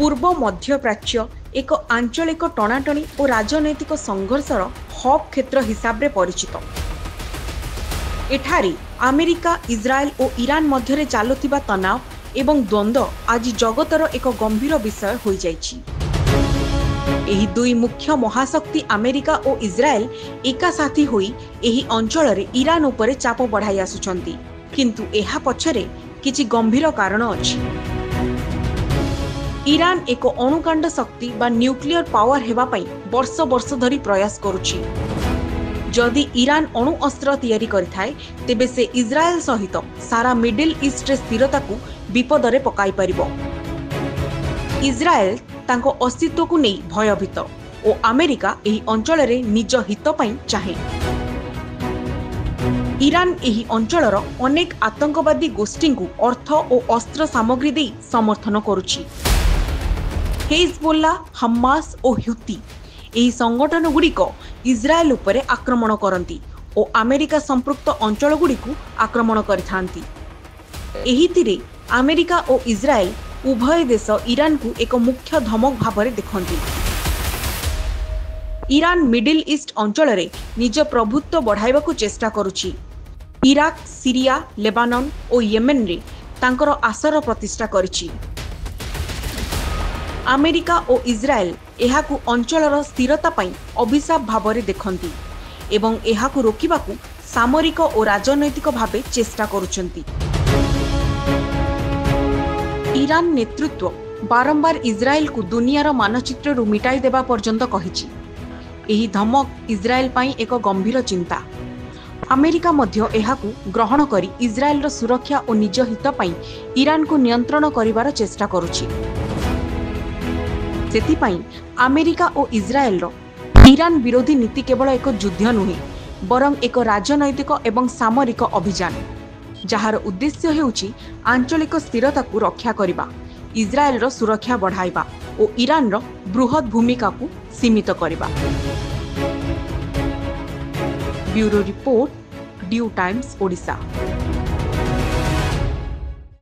पूर्व मध्यप्राच्य एक आंचलिक टणाटणी और राजनैतिक संघर्षर हब क्षेत्र हिसाब से परिचित। एठारे अमेरिका, इज्राएल और ईरान मध्य चलुथिबा तनाव एवं द्वंद्व आज जगतर एक गंभीर विषय हो जाइछि। एही दुई मुख्य महाशक्ति अमेरिका और इज्राएल एका साथी होई एही अंचल रे ईरान उपरे चाप बढ़ाई आसुछंती, किंतु एहा पछरे किछि गंभीर कारण अछि। ईरान एक अणुकांड शक्ति बा न्यूक्लियर पावर हेबा पई वर्ष वर्ष धरी प्रयास करुछि। जदि ईरान अणु अस्त्र तैयारी करिथाय तेबे से इज्राएल सहित सारा मिडिल ईस्ट रे स्थिरता को विपद रे पकाई परिबो। इज्राएल तांको अस्तित्व को नहीं भयभीत और अमेरिका एही अंचल रे निज हित पई चाहे। ईरान एही अंचलर अनेक आतंकवादी गोष्ठी को अर्थ और अस्त्र सामग्री दे समर्थन करुछि। हिजबुल्लाह, हमास और हुती एही संगठन गुड़िक इज्राएल उपरे आक्रमण करती और अमेरिका संपृक्त अंचल गुड़िक आक्रमण करिथांती। एहितिरे अमेरिका और इज्राएल उभय देश ईरान को एक मुख्य धमक भाव देखती। ईरान मिडिल ईस्ट अंचल रे निज प्रभुत्व बढ़ाइबा को चेष्टा करुछि। इराक, सीरिया, लेबानन और येमेन रे तांकर आसर प्रतिष्ठा करिछि। अमेरिका और इज्राएल एहाकु अंचलर स्थिरता पई अभिशाप भाव देखती एवं एहाकु रोकिबाकु सामरिक और राजनैतिक भाव चेष्टा करुछंती। ईरान नेतृत्व बारंबार इज्राएल को दुनियार मानचित्र रु मिटाई देबा पर्यंत कहिछि। एही धमक इज्राएल पई एक गंभीर चिंता। अमेरिका मध्य एहाकु ग्रहण करी इज्राएल सुरक्षा और निज हित पई ईरान को नियंत्रण करिवार चेष्टा करुछि। सेतिपई अमेरिका और इज्राएल ईरान विरोधी नीति केवल एक युद्ध नुहे बरं एक राजनैतिक एवं सामरिक अभियान, जार उद्देश्य हेउछि आंचलिक स्थिरता को रक्षा करबा, इज्राएल सुरक्षा बढ़ाइबा और ईरान बृहत भूमिका को सीमित करबा। Bureau report, due times Odisha.